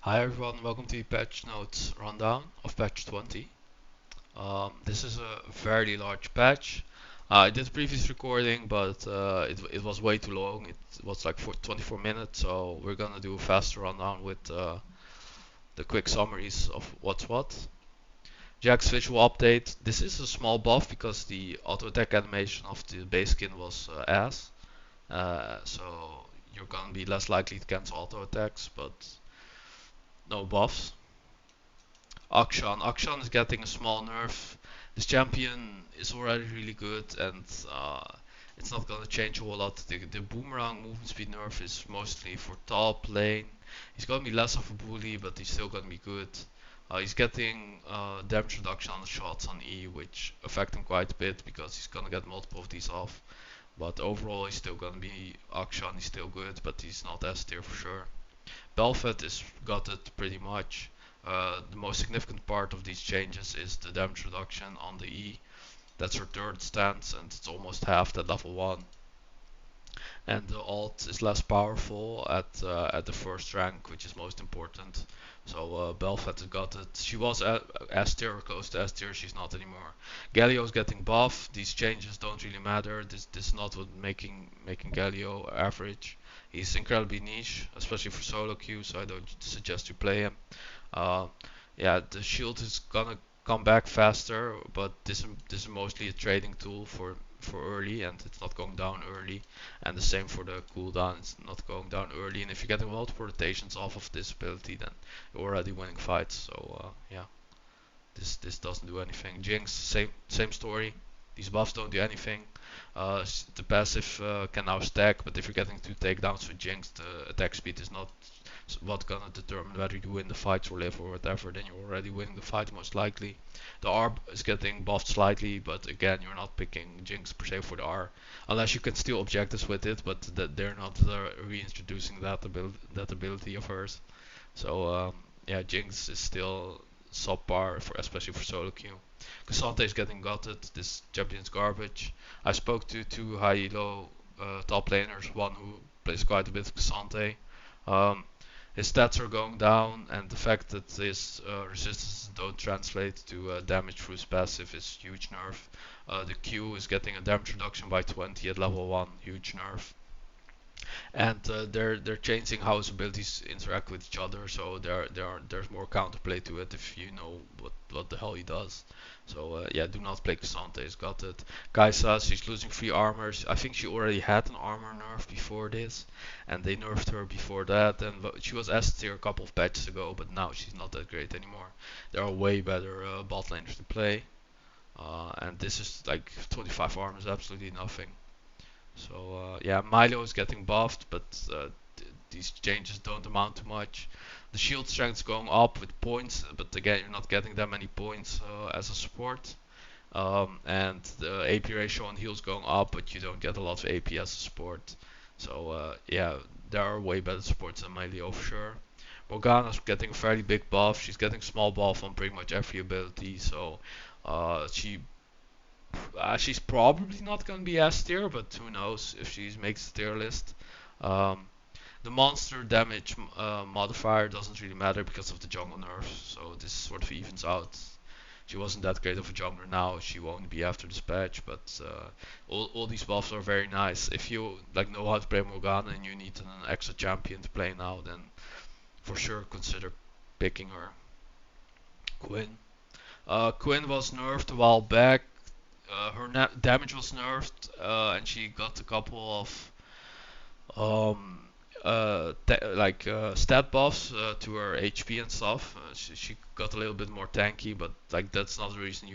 Hi everyone, welcome to the patch notes rundown of patch 20. This is a fairly large patch. I did a previous recording, but it was way too long. It was like 24 minutes, so we're gonna do a faster rundown with the quick summaries of what's what. Jack's visual update. This is a small buff because the auto attack animation of the base skin was ass. So you're gonna be less likely to cancel auto attacks, but no buffs. Akshan is getting a small nerf. This champion is already really good, and it's not gonna change a whole lot. The boomerang movement speed nerf is mostly for top lane. He's gonna be less of a bully, but he's still gonna be good. He's getting damage reduction on the shots on E, which affect him quite a bit because he's gonna get multiple of these off. But overall, he's still gonna be Akshan. He's still good, but he's not S tier for sure. Bel'Veth is got it pretty much. The most significant part of these changes is the damage reduction on the E. That's her third stance, and it's almost halved at level 1. And the alt is less powerful at the first rank, which is most important. So Bel'Veth has got it. She was at S tier or close to S tier. She's not anymore. Galio's getting buff. These changes don't really matter. This is not what making Galio average. He's incredibly niche, especially for solo queue. So I don't suggest you play him. Uh, yeah, the shield is gonna come back faster, but this is mostly a trading tool for early, and it's not going down early. And the same for the cooldown, it's not going down early. And if you're getting multiple rotations off of this ability, then you're already winning fights. So yeah, this doesn't do anything. Jinx, same story. These buffs don't do anything. The passive can now stack, but if you're getting two takedowns with Jinx, the attack speed is not what's gonna determine whether you win the fight or live or whatever. Then you're already winning the fight most likely. The R is getting buffed slightly, but again, you're not picking Jinx per se for the R, unless you can steal objectives with it. But they're not reintroducing that ability of hers. So yeah, Jinx is still subpar for especially for solo queue. Cassante is getting gutted. This champion's garbage. I spoke to two high low top laners, one who plays quite a bit of Cassante. Um, his stats are going down, and the fact that his resistances don't translate to damage through his passive is huge nerf. The Q is getting a damage reduction by 20 at level 1, huge nerf. And they're changing how his abilities interact with each other, so there's more counterplay to it if you know what the hell he does. So yeah, do not play Cassante. He's got it. Kaisa, she's losing 3 armors. I think she already had an armor nerf before this, and they nerfed her before that. And she was S tier a couple of patches ago, but now she's not that great anymore. There are way better bot laners to play, and this is like 25 armors, absolutely nothing. So yeah, Milo is getting buffed, but these changes don't amount to much. The shield strength is going up with points, but again, you're not getting that many points as a support. And the AP ratio on heals going up, but you don't get a lot of AP as a support. So yeah, there are way better supports than Milo for sure. Morgana's getting a fairly big buff. She's getting small buff on pretty much every ability, so she's probably not going to be S tier, but who knows if she makes the tier list. Um, the monster damage modifier doesn't really matter because of the jungle nerf, so this sort of evens out. She wasn't that great of a jungler now, she won't be after this patch, but all these buffs are very nice. If you like know how to play Morgana and you need an extra champion to play now, then for sure consider picking her. Quinn. Quinn was nerfed a while back. Her damage was nerfed, and she got a couple of um, stat buffs to her HP and stuff. She got a little bit more tanky, but like that's not the reason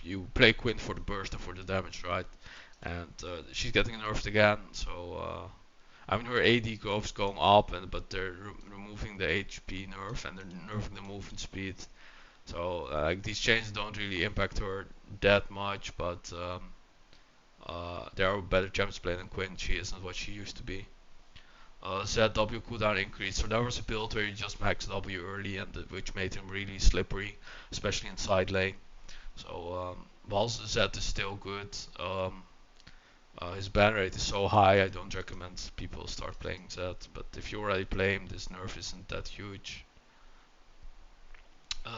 you play Quinn for the burst and for the damage, right? And she's getting nerfed again, so I mean her AD growth is going up, and but they're removing the HP nerf and they're nerfing the movement speed. So like these changes don't really impact her that much, but there are better champs playing than Quinn. She isn't what she used to be. ZW cooldown increase. So there was a build where you just max W early, and which made him really slippery, especially in side lane. So whilst Z is still good, his ban rate is so high. I don't recommend people start playing Z. But if you already play him, this nerf isn't that huge.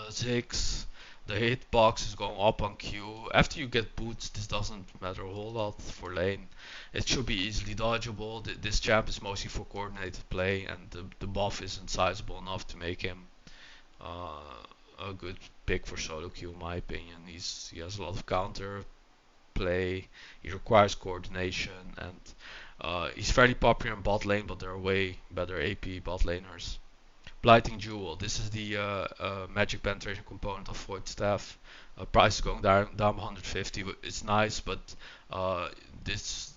Ziggs, the hitbox is going up on Q. After you get boots, this doesn't matter a whole lot for lane. It should be easily dodgeable. This champ is mostly for coordinated play, and the buff isn't sizable enough to make him uh, a good pick for solo queue, in my opinion. He has a lot of counter play. He requires coordination, and he's fairly popular in bot lane, but there are way better AP bot laners. Blighting Jewel. This is the magic penetration component of Void Staff. Price is going down 150. It's nice, but this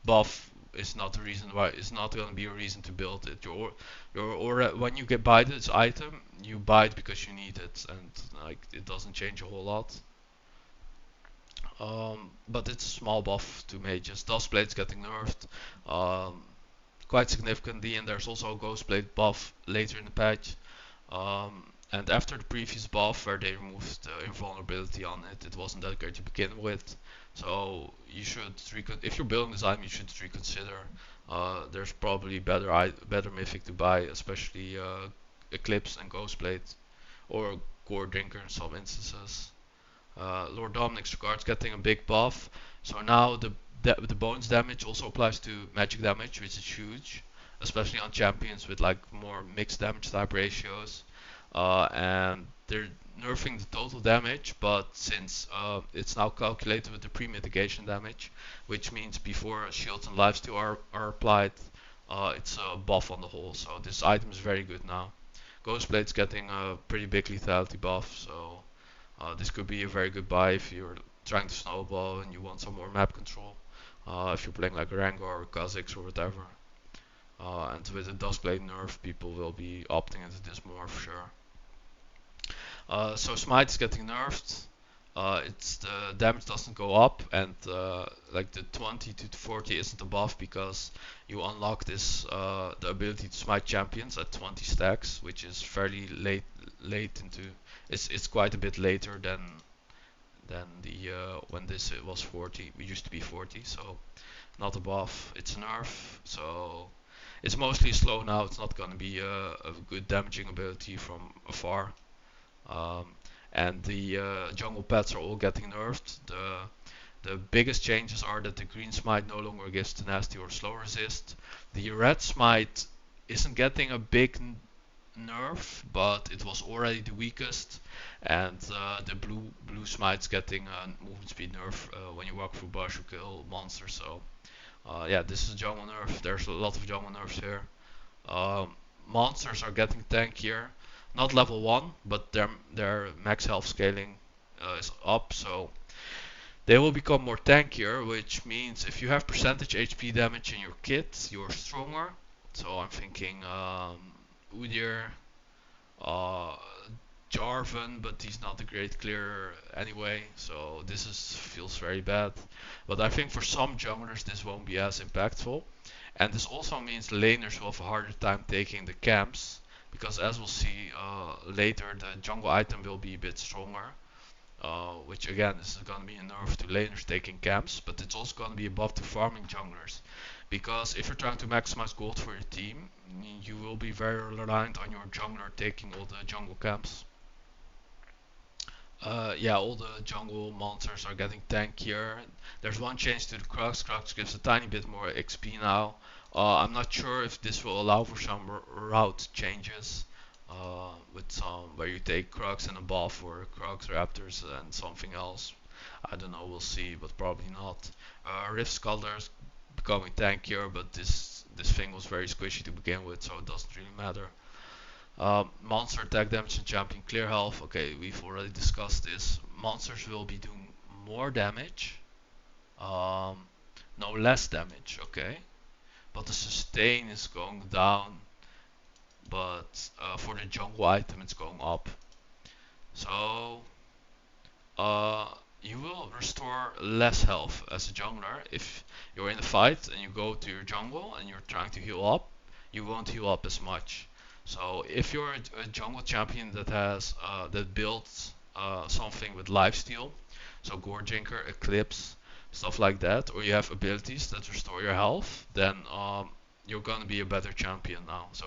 buff is not the reason why. It's not going to be a reason to build it. When you get buy this item, you buy it because you need it, and like it doesn't change a whole lot. But it's a small buff to mages. Duskblade's getting nerfed quite significantly, and there's also a Ghostblade buff later in the patch. And after the previous buff, where they removed the invulnerability on it, it wasn't that great to begin with. So you should if you're building this item, you should reconsider. There's probably better mythic to buy, especially Eclipse and Ghostblade, or Gore Drinker in some instances. Lord Dominik's Regard's getting a big buff, so now the bonus damage also applies to magic damage, which is huge, especially on champions with like more mixed damage type ratios. And they're nerfing the total damage, but since it's now calculated with the pre-mitigation damage, which means before shields and lifesteal are applied, it's a buff on the whole. So this item is very good now. Ghostblade's getting a pretty big lethality buff, so this could be a very good buy if you're trying to snowball and you want some more map control. If you're playing like Rengar or Kha'Zix or whatever. And with the Duskblade nerf, people will be opting into this more for sure. So Smite is getting nerfed. It's the damage doesn't go up, and like the 20 to 40 isn't a buff because you unlock this the ability to smite champions at 20 stacks, which is fairly late into. It's quite a bit later than the when this it was 40. We used to be 40, so not a buff. It's a nerf, so it's mostly slow now. It's not gonna be a good damaging ability from afar. Um, and the jungle pets are all getting nerfed. The biggest changes are that the green smite no longer gives tenacity or slow resist. The red smite isn't getting a big nerf, but it was already the weakest. And the blue smite's getting a movement speed nerf when you walk through bush or kill monsters. So yeah, this is jungle nerf. There's a lot of jungle nerfs here. Monsters are getting tankier. Not level 1, but their max health scaling is up, so they will become more tankier, which means if you have percentage HP damage in your kit, you're stronger. So I'm thinking Udyr, uh, Jarvan, but he's not a great clearer anyway, so this feels very bad. But I think for some junglers this won't be as impactful. And this also means laners will have a harder time taking the camps, because as we'll see later, the jungle item will be a bit stronger. Which again, this is going to be a nerf to laners taking camps, but it's also going to be a buff to farming junglers. Because if you're trying to maximize gold for your team, you will be very reliant on your jungler taking all the jungle camps. Yeah, all the jungle monsters are getting tankier. There's one change to the Crux. Crux gives a tiny bit more XP now. I'm not sure if this will allow for some route changes. With some where you take Crux and a buff, or Crux Raptors and something else. I don't know, we'll see, but probably not. Rift Scholar is becoming tankier, but this thing was very squishy to begin with, so it doesn't really matter. Monster attack damage and champion clear health. Okay, we've already discussed this. Monsters will be doing more damage. No, less damage. Okay, but the sustain is going down. But for the jungle item, it's going up. So you will restore less health as a jungler. If you're in a fight and you go to your jungle and you're trying to heal up, you won't heal up as much. So if you're a jungle champion that has that builds something with lifesteal, so Gore Drinker, Eclipse, stuff like that, or you have abilities that restore your health, then you're gonna be a better champion now. So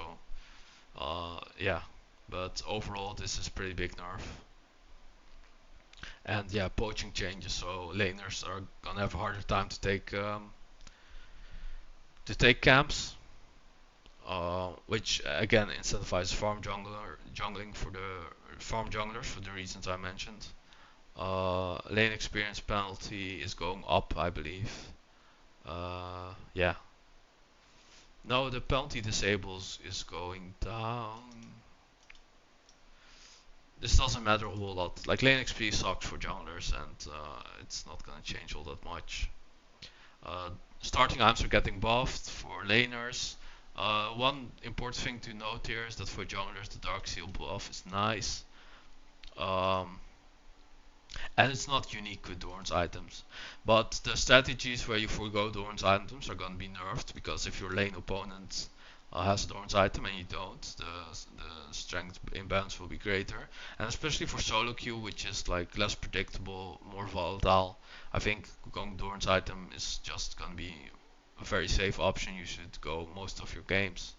yeah, but overall this is pretty big nerf. And yeah, poaching changes, so laners are gonna have a harder time to take camps, which again incentivizes jungling for the farm junglers for the reasons I mentioned. Lane experience penalty is going up, I believe. Yeah. No, the penalty disables is going down. This doesn't matter a whole lot. Like lane XP sucks for junglers, and it's not gonna change all that much. Uh, Starting items are getting buffed for laners. One important thing to note here is that for junglers the Dark Seal buff is nice. Um, and it's not unique with Dorn's items. But the strategies where you forgo Dorn's items are gonna be nerfed, because if your lane opponent has Dorn's item and you don't, the strength imbalance will be greater. And especially for solo queue, which is like less predictable, more volatile, I think going Dorn's item is just gonna be a very safe option. You should go most of your games.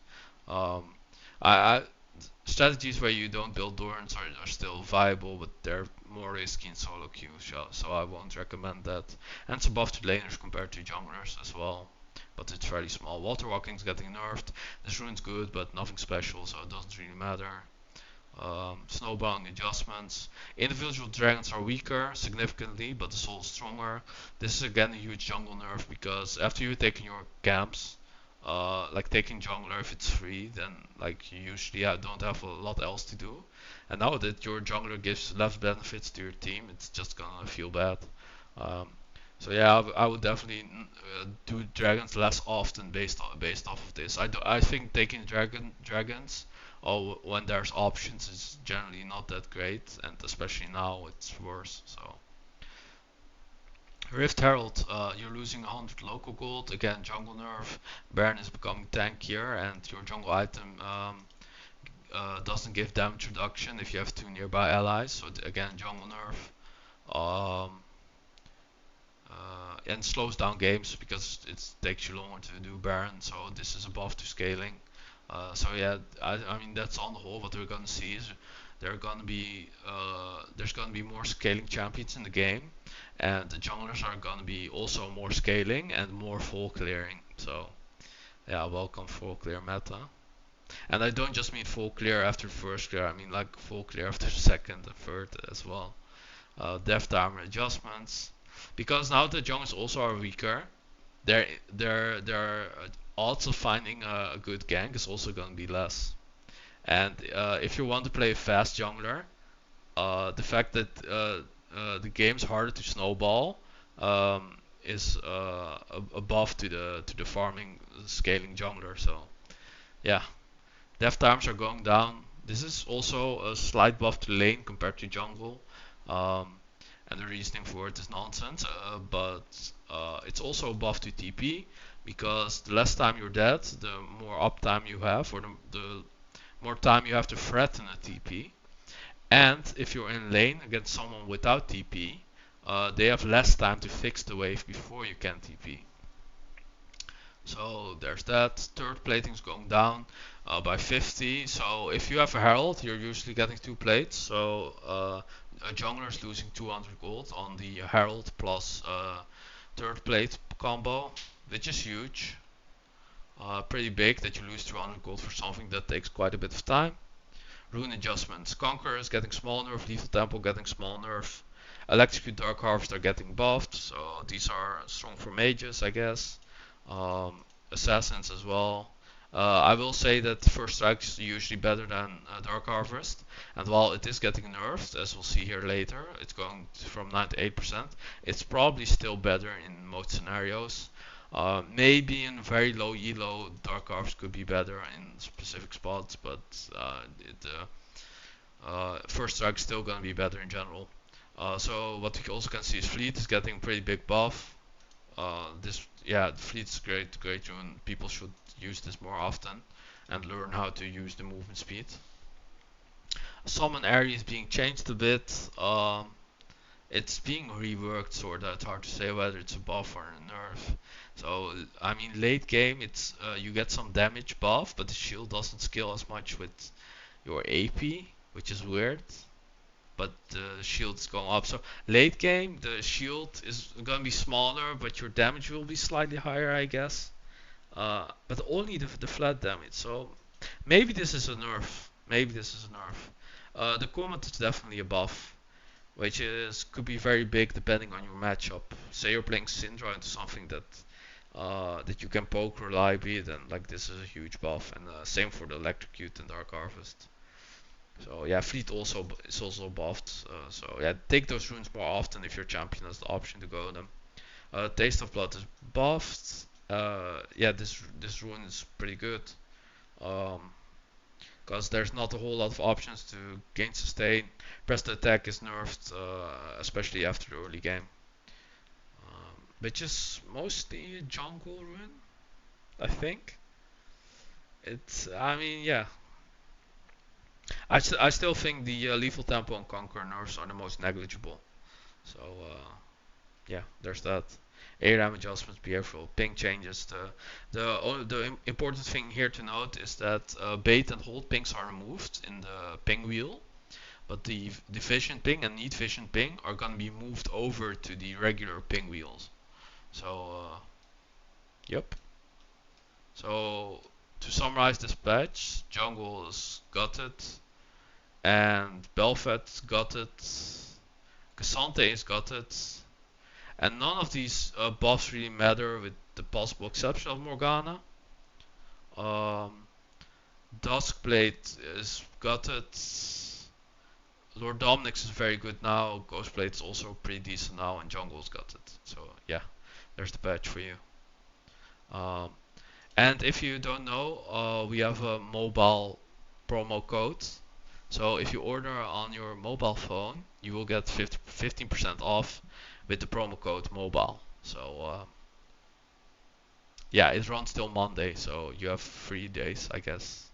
Um, I Strategies where you don't build Dorns are still viable, but they're more risky in solo queue, so I won't recommend that. And it's a buff to laners compared to junglers as well, but it's fairly small. Water walking's getting nerfed. This rune's good, but nothing special, so it doesn't really matter. Snowbound adjustments. Individual dragons are weaker significantly, but the soul is stronger. This is again a huge jungle nerf, because after you've taken your camps, like taking jungler, if it's free, then like you usually don't have a lot else to do. And now that your jungler gives less benefits to your team, it's just gonna feel bad. Um, so yeah, I would definitely do dragons less often based off of this. I think taking dragons when there's options is generally not that great, and especially now it's worse. So Rift Herald, you're losing 100 local gold. Again, jungle nerf. Baron is becoming tankier, and your jungle item doesn't give damage reduction if you have two nearby allies. So again, jungle nerf. Um, and slows down games because it takes you longer to do Baron. So this is a buff to scaling. So yeah, I mean that's on the whole what we're gonna see is there's gonna be more scaling champions in the game, and the junglers are gonna be also more scaling and more full clearing. So yeah, welcome full clear meta. And I don't just mean full clear after first clear, I mean like full clear after second and third as well. Death timer adjustments, because now the junglers also are weaker. Their odds of finding a good gank is also gonna be less. And if you want to play a fast jungler, the fact that the game's harder to snowball is a buff to the farming scaling jungler. So yeah, death times are going down. This is also a slight buff to lane compared to jungle, um, and the reasoning for it is nonsense. But it's also a buff to TP, because the less time you're dead, the more uptime you have, or the more time you have to threaten a TP. And if you're in lane against someone without TP, they have less time to fix the wave before you can TP. So there's that. Third plating is going down by 50. So if you have a herald, you're usually getting two plates. So a jungler is losing 200 gold on the herald plus third plate combo, which is huge. Pretty big that you lose 200 gold for something that takes quite a bit of time. Rune adjustments. Conqueror is getting small nerf, Lethal Temple getting small nerf. Electrocute Dark Harvest are getting buffed, so these are strong for mages, I guess. Assassins as well. I will say that First Strike is usually better than Dark Harvest, and while it is getting nerfed, as we'll see here later, it's going from 9 to 8%, it's probably still better in most scenarios. Maybe in very low elo, Dark Harvest could be better in specific spots, but First Strike is still gonna be better in general. So what we also can see is Fleet is getting a pretty big buff. The Fleet's great rune. People should use this more often and learn how to use the movement speed. Summon area is being changed a bit. It's being reworked, sorta. It's hard to say whether it's a buff or a nerf. So I mean, late game, it's you get some damage buff, but the shield doesn't scale as much with your AP, which is weird, but the shield's going up. So late game, the shield is gonna be smaller, but your damage will be slightly higher, I guess. But only the flat damage. So maybe this is a nerf. Maybe this is a nerf. The combat is definitely a buff, which is could be very big depending on your matchup. Say you're playing Syndra into something that you can poke reliably, then like this is a huge buff, and same for the Electrocute and Dark Harvest. So yeah, Fleet also is also buffed. So yeah, take those runes more often if your champion has the option to go them. Taste of Blood is buffed. Yeah, this rune is pretty good. Um, because there's not a whole lot of options to gain sustain. Press the attack is nerfed, especially after the early game. Which is mostly a jungle rune, I think. I mean, yeah. I still think the Lethal Tempo and Conquer nerfs are the most negligible. So, yeah, there's that. ARAM adjustments, behavioral ping changes. The important thing here to note is that bait and hold pings are removed in the ping wheel, but the vision ping and need vision ping are gonna be moved over to the regular ping wheels. So, yep. So to summarize this patch, jungle is gutted, and Bel'Veth gutted, K'Sante is gutted, and none of these buffs really matter with the possible exception of Morgana. Um, Duskblade is gutted. Lord Dominik's is very good now. Ghostblade is also pretty decent now, and Jungle's gutted. So yeah, there's the patch for you. Um, and if you don't know, we have a mobile promo code. So if you order on your mobile phone, you will get 15% off with the promo code mobile. So yeah, it runs till Monday, so you have 3 days, I guess.